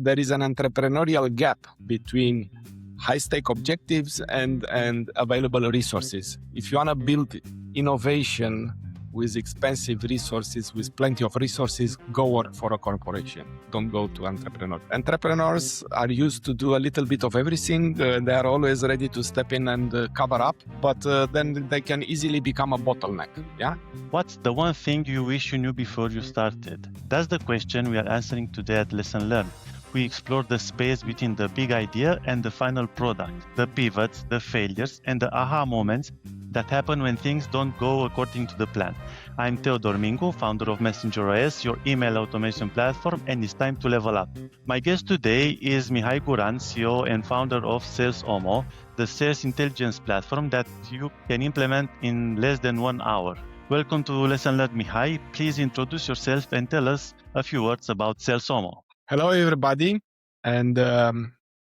there is an entrepreneurial gap between high-stake objectives and available resources. If you want to build innovation with expensive resources, with plenty of resources, go work for a corporation. Don't go to entrepreneur. Entrepreneurs are used to do a little bit of everything. They are always ready to step in and cover up, but then they can easily become a bottleneck. Yeah. What's the one thing you wish you knew before you started? That's the question we are answering today at Lesson Learn. We explore the space between the big idea and the final product, the pivots, the failures, and the aha moments that happen when things don't go according to the plan. I'm Teodor Mingu, founder of Messenger.os, your email automation platform, and it's time to level up. My guest today is Mihai Guran, CEO and founder of SalesOMMO, the sales intelligence platform that you can implement in less than 1 hour. Welcome to Lesson Learned, Mihai. Please introduce yourself and tell us a few words about SalesOMMO. Hello, everybody. And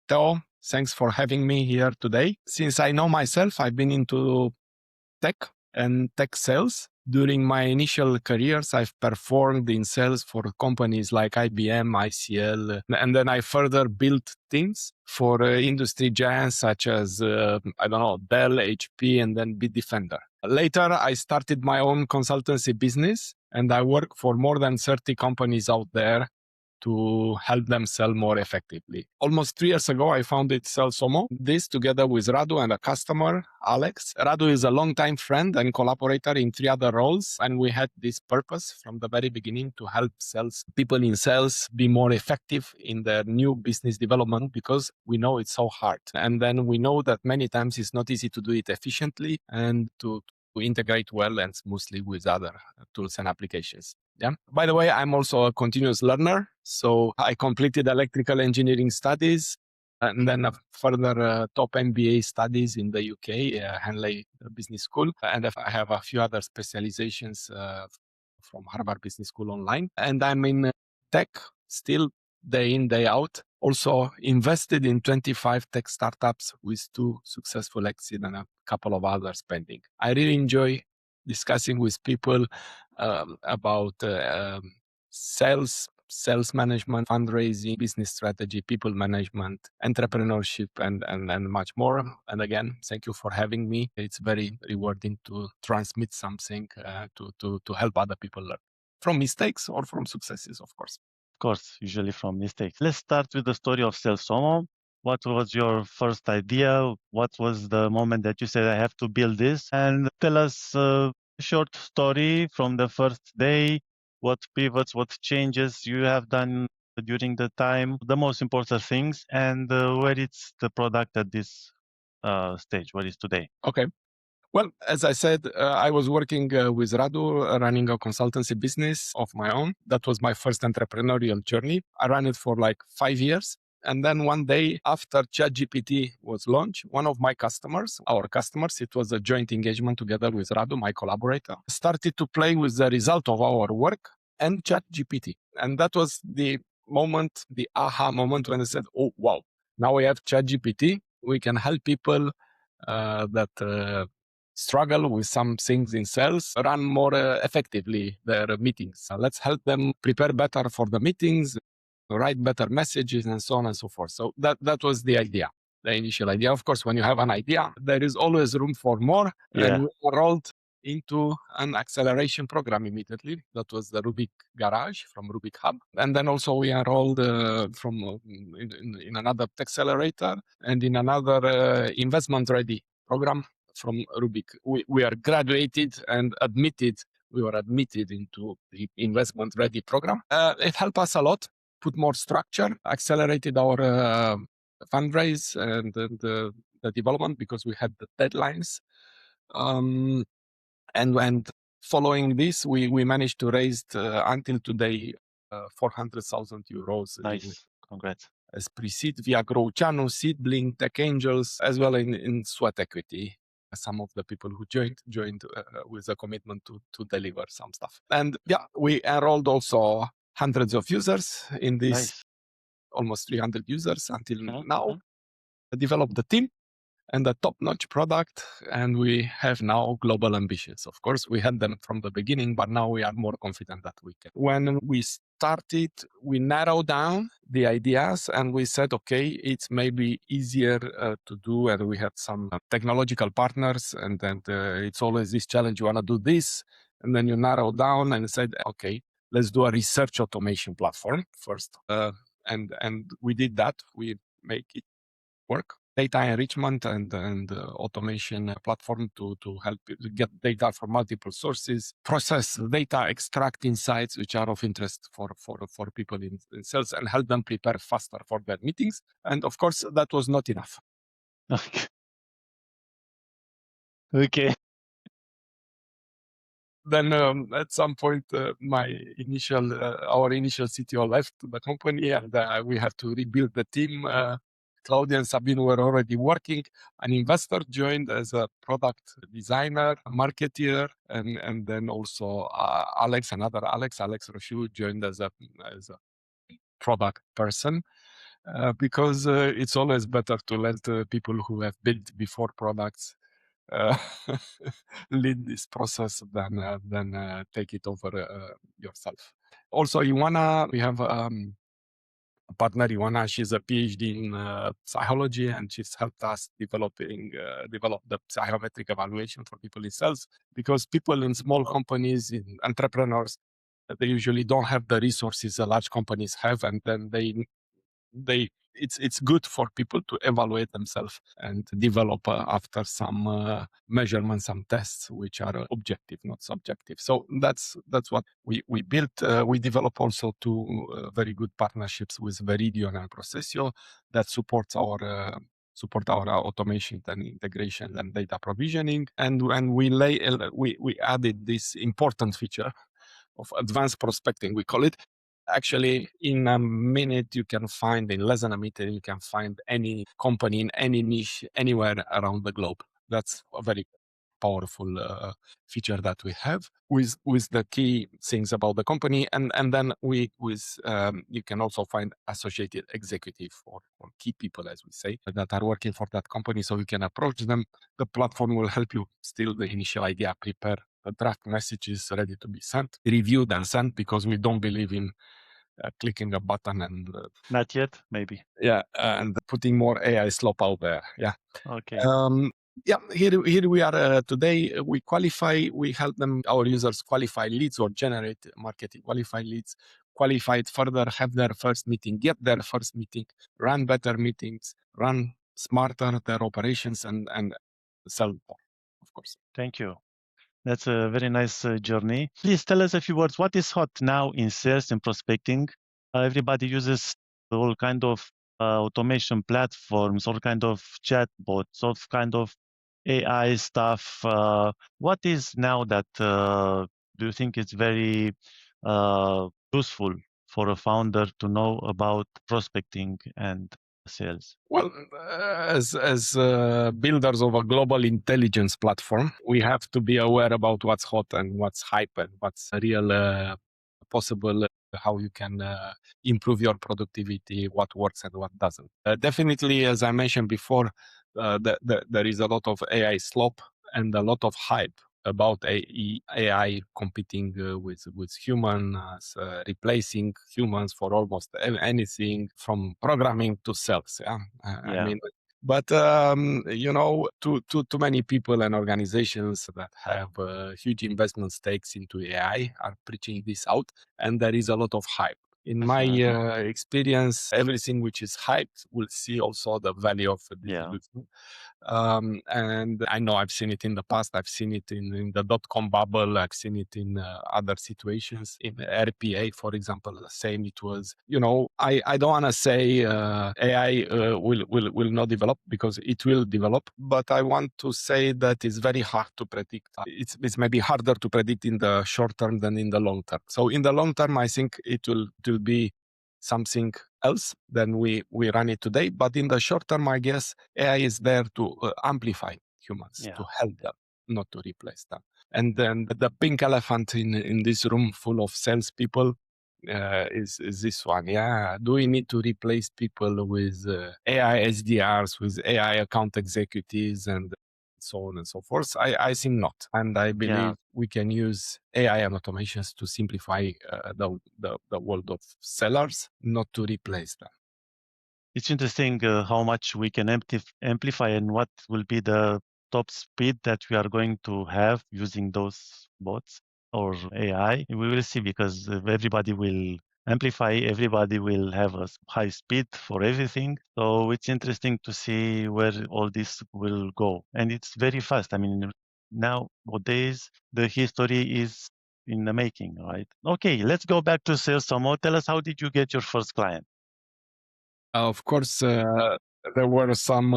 Theo, thanks for having me here today. Since I know myself, I've been into tech and tech sales. During my initial careers, I've performed in sales for companies like IBM, ICL, and then I further built teams for industry giants such as, Dell, HP, and then Bitdefender. Later, I started my own consultancy business, and I work for more than 30 companies out there to help them sell more effectively. Almost 3 years ago, I founded SalesOMMO. This together with Radu and a customer, Alex. Radu is a longtime friend and collaborator in 3 other roles. And we had this purpose from the very beginning to help people in sales be more effective in their new business development, because we know it's so hard. And then we know that many times it's not easy to do it efficiently and to integrate well and smoothly with other tools and applications. Yeah. By the way, I'm also a continuous learner. So I completed electrical engineering studies and then a further top MBA studies in the UK, Henley Business School. And I have a few other specializations from Harvard Business School online. And I'm in tech still day in, day out. Also invested in 25 tech startups with 2 successful exits and a couple of others pending. I really enjoy discussing with people about sales management, fundraising, business strategy, people management, entrepreneurship, and much more. And again, thank you for having me. It's very rewarding to transmit something to help other people learn from mistakes or from successes, of course. Of course, usually from mistakes. Let's start with the story of SalesOMMO. What was your first idea? What was the moment that you said, I have to build this? And tell us a short story from the first day. What pivots, what changes you have done during the time, the most important things, and where it's the product at this stage, where it's today. Okay. Well, as I said, I was working with Radu, running a consultancy business of my own. That was my first entrepreneurial journey. I ran it for like 5 years. And then one day after ChatGPT was launched, one of my customers, it was a joint engagement together with Radu, my collaborator, started to play with the result of our work and ChatGPT. And that was the moment, the aha moment when I said, oh, wow, now we have ChatGPT. We can help people that struggle with some things in sales, run more effectively their meetings. Let's help them prepare better for the meetings, write better messages, and so on and so forth. So that was the idea, the initial idea. Of course, when you have an idea, there is always room for more. Yeah. And we enrolled into an acceleration program immediately. That was the Rubik Garage from Rubik Hub. And then also we enrolled in another accelerator and in another investment-ready program from Rubik. We are graduated and admitted. We were admitted into the investment-ready program. It helped us a lot, put more structure, accelerated our fundraise and the development because we had the deadlines. And following this, we managed to raise until today 400,000 euros. Nice. Congrats. As pre-seed via Growciano, Seedling, Tech Angels, as well in Sweat Equity. Some of the people who joined with a commitment to deliver some stuff. And yeah, we enrolled also hundreds of users in this, Nice. almost 300 users until now. Developed the team and a top-notch product, and we have now global ambitions. Of course, we had them from the beginning, but now we are more confident that we can. When we started, we narrowed down the ideas and we said, okay, it's maybe easier to do. And we had some technological partners, and then it's always this challenge. You want to do this, and then you narrow down and said, okay, let's do a research automation platform first. And we did that. We make it work. Data enrichment and automation platform to help you get data from multiple sources, process data, extract insights which are of interest for people in sales, and help them prepare faster for their meetings. And of course, that was not enough. Okay. Then at some point, our initial CTO left the company, and we had to rebuild the team. Claudia and Sabine were already working. An investor joined as a product designer, marketer, and then also Alex Rochu joined as a product person. Because it's always better to let people who have built before products uh, lead this process than take it over yourself. Also, we have partner Ioana. She's a PhD in psychology, and she's helped us develop the psychometric evaluation for people in sales, because people in small companies, in entrepreneurs, they usually don't have the resources large companies have, and then it's good for people to evaluate themselves and develop after some measurements, some tests which are objective, not subjective. So that's what we built. We develop also two very good partnerships with Veridion and Processio that support our automation and integration and data provisioning. And we added this important feature of advanced prospecting, we call it. Actually, in a minute, in less than a minute, you can find any company in any niche anywhere around the globe. That's a very powerful feature that we have with the key things about the company, and then you can also find associated executive or key people, as we say, that are working for that company, so you can approach them. The platform will help you steal the initial idea, prepare the draft messages ready to be sent, reviewed and sent, because we don't believe in clicking a button and Not yet, maybe. And putting more AI slop out there. Okay. Here we are today. We help our users qualify leads or generate marketing qualified leads, qualify it further, have their first meeting, get their first meeting, run better meetings, run smarter their operations, and sell more, of course. Thank you. That's a very nice journey. Please tell us a few words. What is hot now in sales and prospecting? Everybody uses all kind of automation platforms, all kind of chatbots, all kind of AI stuff. What is now that do you think is very useful for a founder to know about prospecting and sales? Well, as builders of a global intelligence platform, we have to be aware about what's hot and what's hype and what's real possible, how you can improve your productivity, what works and what doesn't. Definitely, as I mentioned before, there is a lot of AI slop and a lot of hype about AI competing with humans, replacing humans for almost anything from programming to sales. I mean, but too many people and organizations that have huge investment stakes into AI are preaching this out, and there is a lot of hype. In my experience, everything which is hyped will see also the value of this. And I know I've seen it in the past. I've seen it in the dot-com bubble. I've seen it in other situations. In RPA, for example, the same. It was, I don't want to say AI will not develop, because it will develop, but I want to say that it's very hard to predict. It's maybe harder to predict in the short term than in the long term. So in the long term, I think it will be something else than we run it today. But in the short term, I guess AI is there to amplify humans, to help them, not to replace them. And then the pink elephant in this room full of salespeople is this one. Do we need to replace people with AI SDRs, with AI account executives, and so on and so forth. I think not. And I believe we can use AI and automations to simplify the world of sellers, not to replace them. It's interesting how much we can amplify and what will be the top speed that we are going to have using those bots or AI. We will see, because everybody will amplify, everybody will have a high speed for everything. So it's interesting to see where all this will go. And it's very fast. I mean, nowadays, the history is in the making, right? Okay, let's go back to SalesOMMO. Tell us, how did you get your first client? Of course, there were some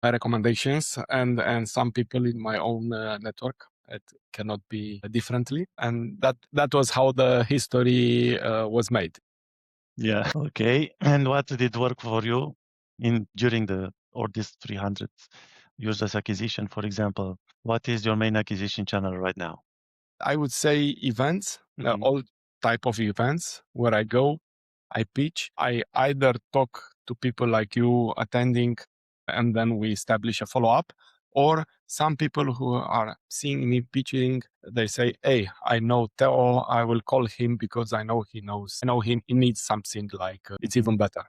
recommendations and some people in my own network. It cannot be differently, and that was how the history was made. Yeah. Okay. And what did work for you during this 300 users acquisition, for example? What is your main acquisition channel right now? I would say events, all type of events where I go, I pitch. I either talk to people like you attending, and then we establish a follow up, or some people who are seeing me pitching, they say, "Hey, I know Theo. I will call him because I know he knows. I know him. He needs something like it's even better.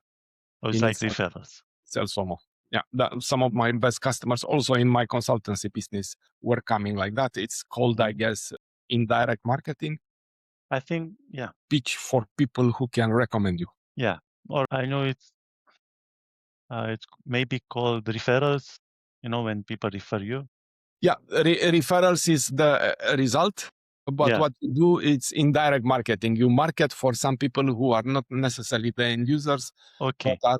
Oh, He it's like needs referrals. SalesOMMO." Yeah, some of my best customers also in my consultancy business were coming like that. It's called, I guess, indirect marketing. I think, yeah. Pitch for people who can recommend you. Yeah. Or I know it's maybe called referrals, when people refer you. Yeah, referrals is the result, but what you do, it's indirect marketing. You market for some people who are not necessarily the end users, but are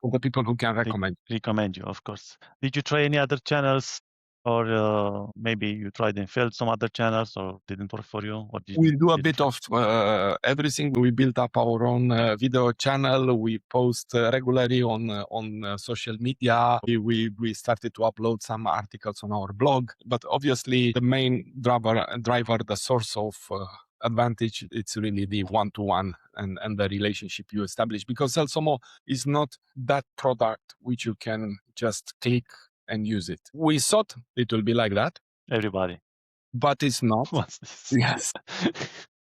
for the people who can recommend. Recommend you, of course. Did you try any other channels, or maybe you tried and failed some other channels, or didn't work for you? We do a bit of everything. We built up our own video channel. We post regularly on social media. We started to upload some articles on our blog. But obviously, the main driver, the source of advantage, it's really the one-to-one and the relationship you establish. Because SalesOMMO is not that product which you can just click and use it. We thought it will be like that. Everybody. But it's not. Yes.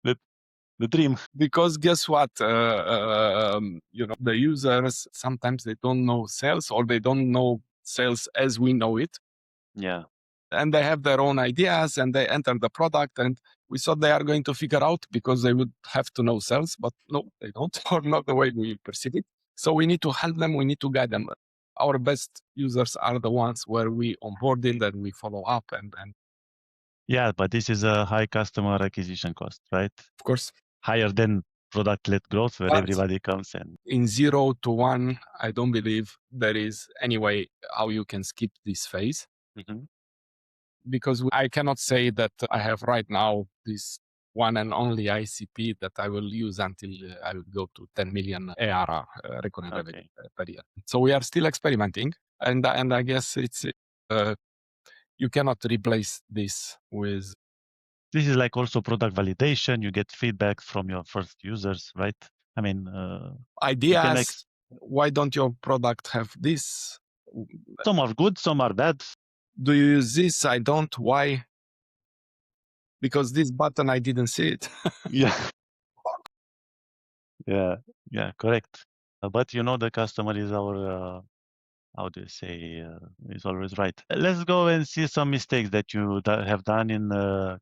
The dream. Because guess what? The users, sometimes they don't know sales, or they don't know sales as we know it. Yeah. And they have their own ideas and they enter the product, and we thought they are going to figure out because they would have to know sales, but no, they don't, or not the way we perceive it. So we need to help them. We need to guide them. Our best users are the ones where we onboard in and we follow up and yeah, but this is a high customer acquisition cost, right? Of course. Higher than product-led growth, where everybody comes in. In 0 to 1, I don't believe there is any way how you can skip this phase. Because I cannot say that I have right now this one and only ICP that I will use until I will go to 10 million ARR recurring revenue per year. So we are still experimenting, and I guess it's you cannot replace this with. This is like also product validation. You get feedback from your first users, right? I mean, ideas. Why don't your product have this? Some are good, some are bad. Do you use this? I don't. Why? Because this button, I didn't see it. Yeah. Yeah, correct. But the customer is our, how do you say, is always right. Let's go and see some mistakes that you have done in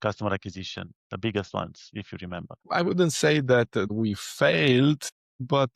customer acquisition, the biggest ones, if you remember. I wouldn't say that we failed, but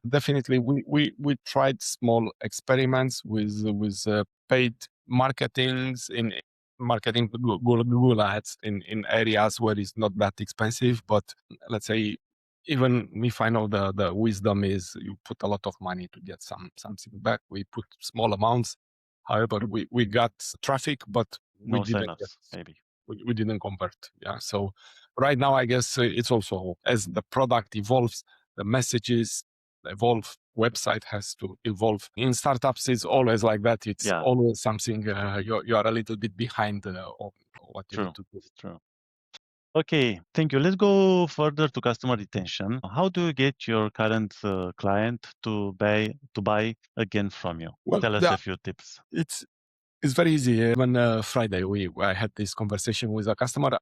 definitely we tried small experiments with paid marketings in marketing Google ads in areas where it's not that expensive. But let's say, even if I know the wisdom is you put a lot of money to get something back. We put small amounts. However, we got traffic, but we didn't get, maybe. We didn't convert. Yeah. So right now, I guess it's also as the product evolves, the messages evolve, website has to evolve. In startups, it's always like that. It's always something you are a little bit behind of what you need to do. True. Okay, thank you. Let's go further to customer retention. How do you get your current client to buy again from you? Well, tell us a few tips. It's very easy. Even Friday, I had this conversation with a customer.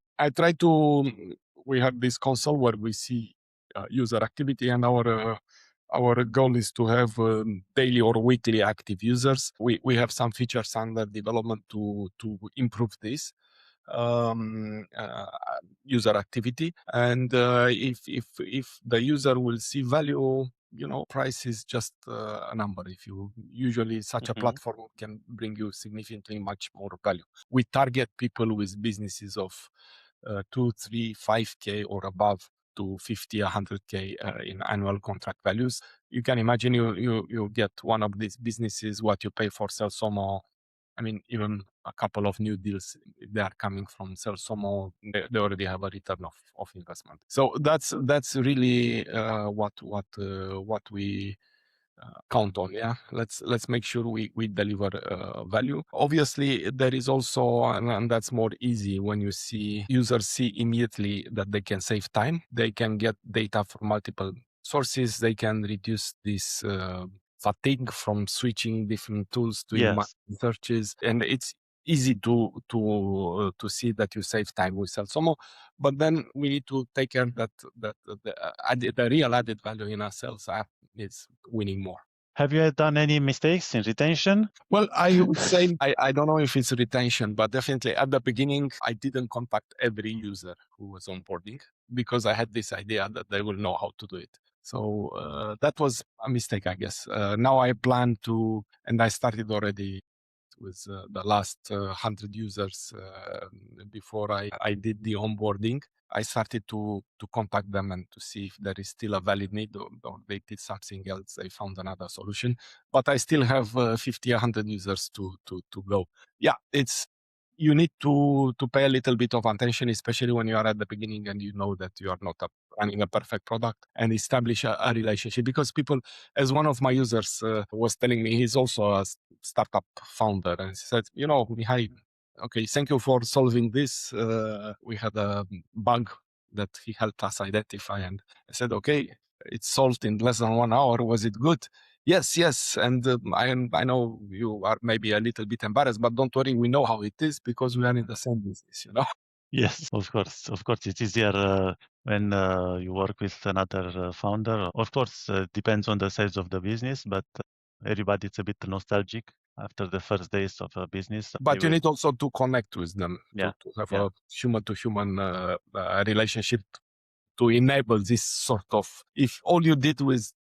We have this console where we see user activity, and our goal is to have daily or weekly active users. We have some features under development to improve this user activity, and if the user will see value, price is just a number. If you usually such a Mhm. platform can bring you significantly much more value. We target people with businesses of 2, 3, 5K or above to 50, 100K in annual contract values. You can imagine you get one of these businesses, what you pay for SalesOMMO. I mean, even a couple of new deals, if they are coming from SalesOMMO, they already have a return of investment. So that's really what we count on. Yeah, let's make sure we deliver value. Obviously, there is also, and that's more easy when you see users see immediately that they can save time. They can get data from multiple sources. They can reduce this fatigue from switching different tools, doing Yes. searches, and it's easy to see that you save time with SalesOMMO. But then we need to take care that the real added value in our sales app is winning more. Have you done any mistakes in retention? Well, I would say I don't know if it's retention, but definitely at the beginning, I didn't contact every user who was onboarding because I had this idea that they will know how to do it. So that was a mistake, I guess. Now I plan to, and I started already with the last 100 users before I did the onboarding. I started to contact them and to see if there is still a valid need, or they did something else. They found another solution, but I still have 50, 100 users to go. Yeah, you need to pay a little bit of attention, especially when you are at the beginning and you know that you are not running a perfect product, and establish a relationship. Because people, as one of my users was telling me, he's also a startup founder, and he said, Mihai, okay, thank you for solving this. We had a bug that he helped us identify, and I said, okay, it's solved in less than 1 hour. Was it good? Yes. And I know you are maybe a little bit embarrassed, but don't worry, we know how it is because we are in the same business. Yes, of course. Of course, it's easier when you work with another founder. Of course, depends on the size of the business, but everybody is a bit nostalgic after the first days of a business. But you need also to connect with them, Yeah, to have yeah, a human-to-human relationship to enable this sort of, if all you did with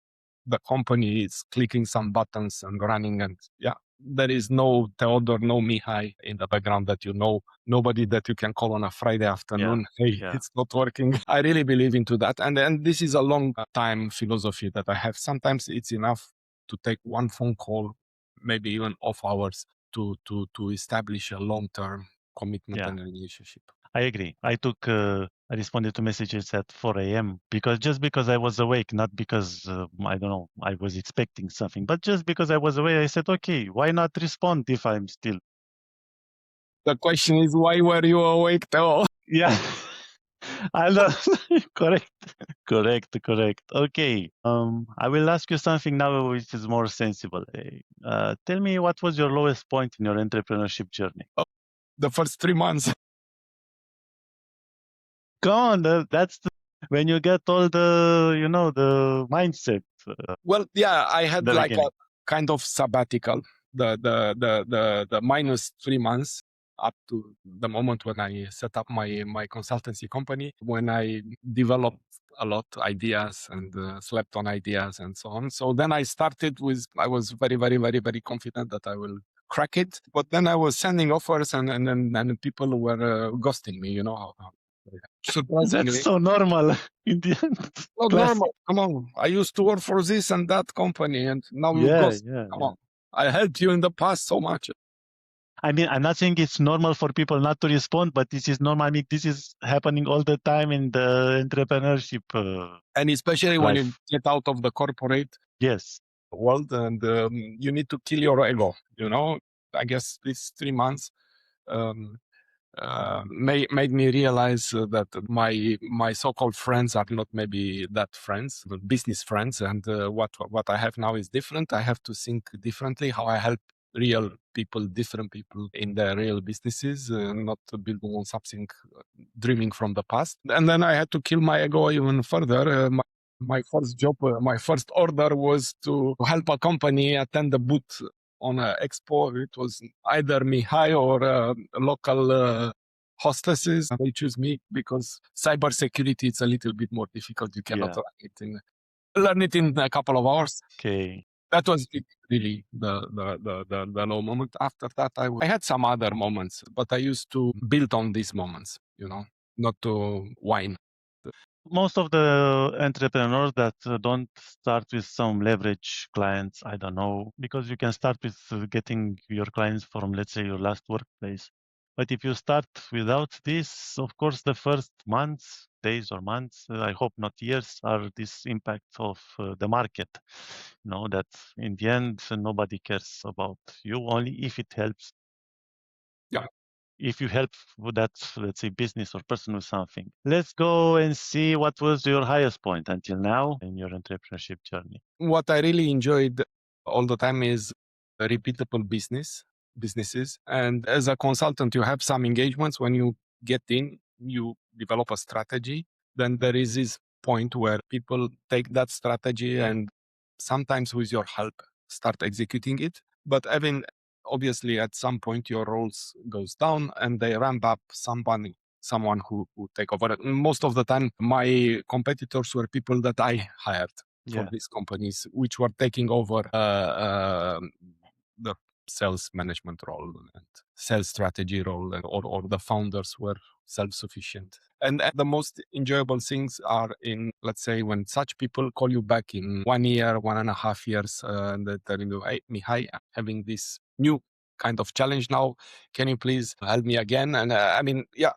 the company is clicking some buttons and running, and there is no Theodor, no Mihai in the background that nobody that you can call on a Friday afternoon. Hey, yeah. it's not working. I really believe into that. And this is a long time philosophy that I have. Sometimes it's enough to take one phone call, maybe even off hours, to establish a long-term commitment Yeah. and relationship. I agree. I responded to messages at 4 a.m. because I was awake, not because, I don't know, I was expecting something, but just because I was awake, I said, okay, why not respond if I'm still? The question is, why were you awake, Theo? Yeah. I love correct, correct. Okay. I will ask you something now which is more sensible. Tell me, what was your lowest point in your entrepreneurship journey? The first 3 months. Come on, when you get all the mindset. Well, yeah, I had The like a beginning. kind of sabbatical, the minus 3 months up to the moment when I set up my consultancy company, when I developed a lot ideas and slept on ideas and so on. So then I was very, very, very, very confident that I will crack it. But then I was sending offers, and people were ghosting me, That's surprisingly. so normal in the end. Not Classic. normal. Come on. I used to work for this and that company, and now you Yeah, ghost. yeah, Come yeah. on. I helped you in the past so much. I mean, I'm not saying it's normal for people not to respond, but this is normal. I mean, this is happening all the time in the entrepreneurship And especially when you life. get out of the corporate Yes. world, and you need to kill your ego. I guess these 3 months um, made me realize that my so-called friends are not maybe that friends, but business friends, and what I have now is different. I have to think differently how I help real people, different people in their real businesses, not building on something dreaming from the past. And then I had to kill my ego even further. My first job, my first order was to help a company attend a booth on an expo. It was either Mihai or local hostesses. They choose me because cybersecurity is a little bit more difficult. You cannot learn it in a couple of hours. Okay. That was really the low moment. After that, I had some other moments, but I used to build on these moments, not to whine. Most of the entrepreneurs that don't start with some leverage clients, I don't know, because you can start with getting your clients from, let's say, your last workplace. But if you start without this, of course, the first months, days or months, I hope not years, are this impact of the market. That in the end, nobody cares about you, only if it helps. Yeah. If you help with that, let's say, business or person with something. Let's go and see what was your highest point until now in your entrepreneurship journey. What I really enjoyed all the time is a repeatable businesses. And as a consultant, you have some engagements. When you get in, you develop a strategy. Then there is this point where people take that strategy and sometimes with your help start executing it. But obviously at some point your roles goes down and they ramp up someone who take over. Most of the time, my competitors were people that I hired for these companies, which were taking over the sales management role and sales strategy role, or the founders were self-sufficient. And the most enjoyable things are in, let's say, when such people call you back in 1 year, 1.5 years, and they're telling you, hey, Mihai, I'm having this new kind of challenge now. Can you please help me again? And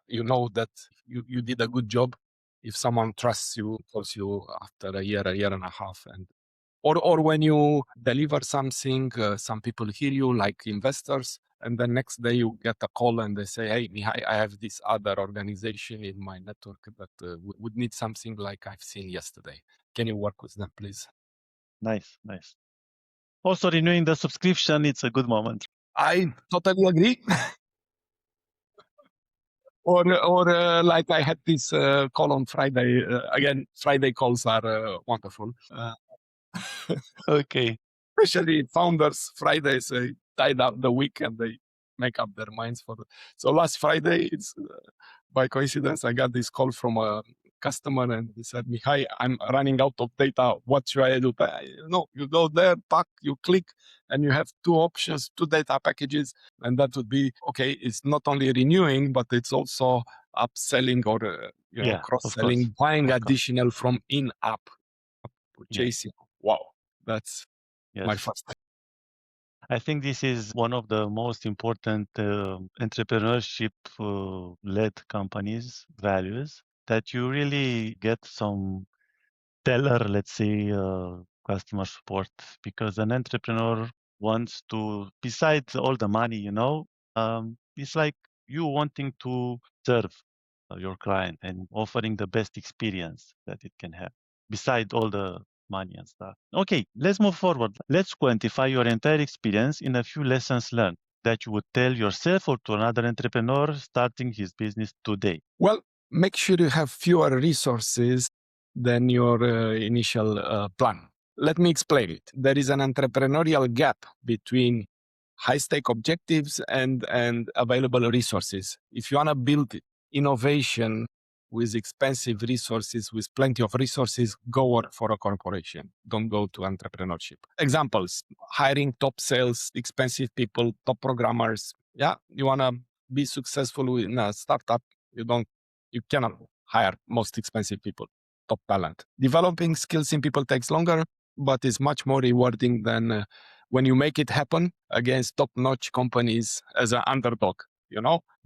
you know that you did a good job if someone trusts you, calls you after a year and a half, and or when you deliver something, some people hear you, like investors, and the next day you get a call and they say, hey, Mihai, I have this other organization in my network that would need something like I've seen yesterday. Can you work with them, please? Nice. Also, renewing the subscription, it's a good moment. I totally agree. Or like I had this call on Friday. Again, Friday calls are wonderful. Okay. Especially founders, Fridays, tied up the week and they make up their minds for it. So last Friday, it's by coincidence, I got this call from a customer and he said, Mihai, I'm running out of data. What should I do? No, you go there, you click, and you have two options, two data packages. And that would be, okay, it's not only renewing, but it's also upselling or cross-selling, buying additional from in-app purchasing. Wow, that's my first. I think this is one of the most important entrepreneurship led companies values, that you really get some stellar, let's say, customer support, because an entrepreneur wants to, besides all the money, it's like you wanting to serve your client and offering the best experience that it can have, beside all the money and stuff. Okay, let's move forward. Let's quantify your entire experience in a few lessons learned that you would tell yourself or to another entrepreneur starting his business today. Well, make sure you have fewer resources than your initial plan. Let me explain it. There is an entrepreneurial gap between high-stake objectives and available resources. If you want to build innovation with expensive resources, with plenty of resources, go work for a corporation. Don't go to entrepreneurship. Examples: hiring top sales, expensive people, top programmers. Yeah, you want to be successful in a startup, you cannot hire most expensive people, top talent. Developing skills in people takes longer, but is much more rewarding than when you make it happen against top-notch companies as an underdog.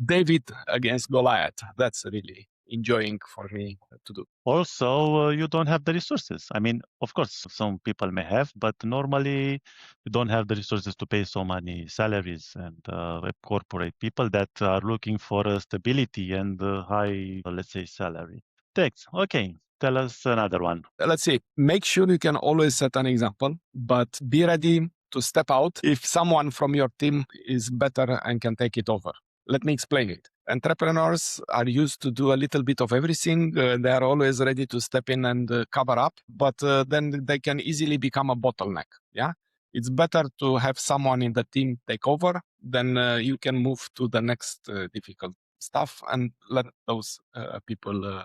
David against Goliath. That's really enjoying for me to do. Also, you don't have the resources. I mean, of course, some people may have, but normally you don't have the resources to pay so many salaries and corporate people that are looking for stability and high, let's say, salary. Thanks. Okay. Tell us another one. Let's see. Make sure you can always set an example, but be ready to step out if someone from your team is better and can take it over. Let me explain it. Entrepreneurs are used to do a little bit of everything. They are always ready to step in and cover up, but then they can easily become a bottleneck. Yeah. It's better to have someone in the team take over, then you can move to the next difficult stuff and let those people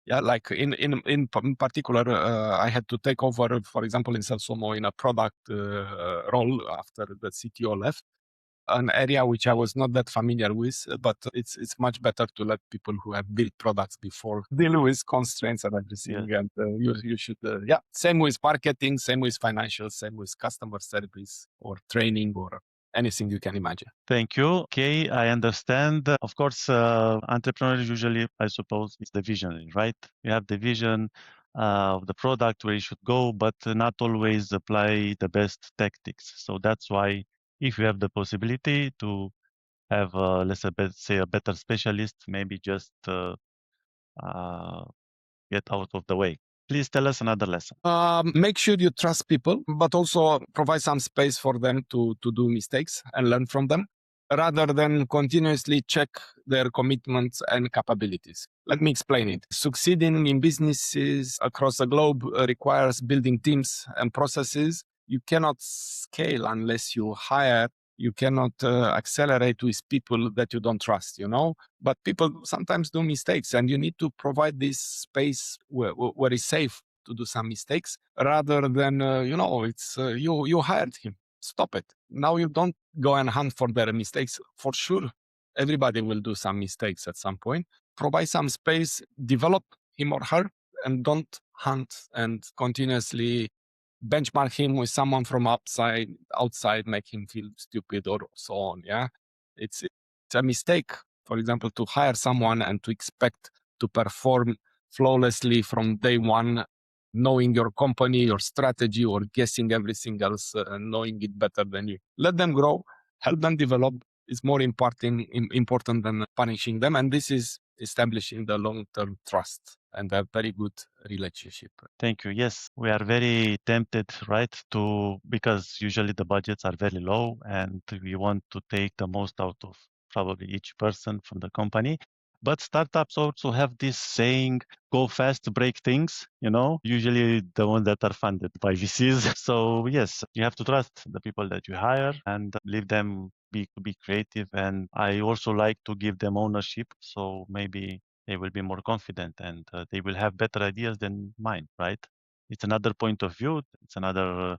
yeah, like in particular, I had to take over, for example, in SalesOMMO in a product role after the CTO left, an area which I was not that familiar with, but it's much better to let people who have built products before deal with constraints and everything. Yeah. And you should, yeah, same with marketing, same with financial, same with customer service or training or anything you can imagine. Thank you. Okay, I understand. Of course, entrepreneurs usually, I suppose, is the visionary, right? You have the vision of the product where you should go, but not always apply the best tactics. So that's why, if you have the possibility to have, let's say, a better specialist, maybe just get out of the way. Please tell us another lesson. Make sure you trust people, but also provide some space for them to do mistakes and learn from them, rather than continuously check their commitments and capabilities. Let me explain it. Succeeding in businesses across the globe requires building teams and processes. You cannot scale unless you hire. You cannot accelerate with people that you don't trust, you know? But people sometimes do mistakes, and you need to provide this space where it's safe to do some mistakes, rather than it's you hired him. Stop it. Now you don't go and hunt for their mistakes. For sure, everybody will do some mistakes at some point. Provide some space, develop him or her, and don't hunt and continuously benchmark him with someone from outside, make him feel stupid or so on. Yeah, it's a mistake, for example, to hire someone and to expect to perform flawlessly from day one, knowing your company, your strategy, or guessing everything else, knowing it better than you. Let them grow, help them develop is more important than punishing them. And this is establishing the long-term trust and a very good relationship. Thank you. Yes, we are very tempted, right, because usually the budgets are very low and we want to take the most out of probably each person from the company. But startups also have this saying, go fast, break things, usually the ones that are funded by VCs. So yes, you have to trust the people that you hire and leave them be creative. And I also like to give them ownership. So maybe they will be more confident and they will have better ideas than mine, right? It's another point of view. It's another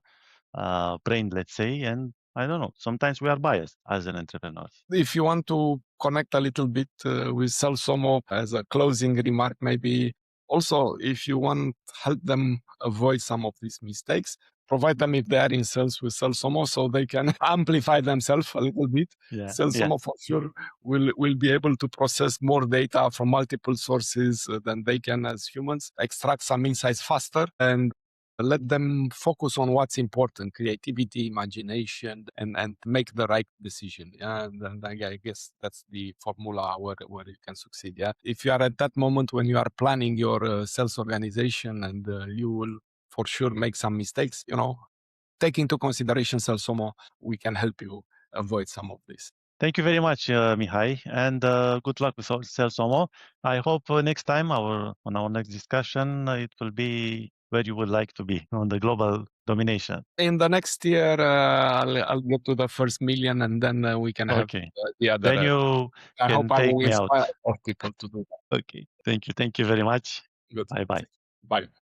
brain, let's say. And I don't know, sometimes we are biased as an entrepreneur. If you want to connect a little bit with SalesOMMO as a closing remark, maybe also if you want help them avoid some of these mistakes, provide them if they are in sales with SalesOMMO so they can amplify themselves a little bit. Yeah. SalesOMMO for sure will be able to process more data from multiple sources than they can as humans, extract some insights faster, and let them focus on what's important: creativity, imagination, and make the right decision. Yeah, and I guess that's the formula where you can succeed. Yeah, if you are at that moment when you are planning your sales organization, and you will for sure make some mistakes, take into consideration SalesOMMO. We can help you avoid some of this. Thank you very much, Mihai, and good luck with SalesOMMO. I hope next time on our next discussion, it will be where you would like to be on the global domination. In the next year, I'll get to the first million, and then we can have the other. Then you I can hope I take will me out. inspire more people to do that. Okay. Thank you. Thank you very much. Good. Bye-bye. Bye.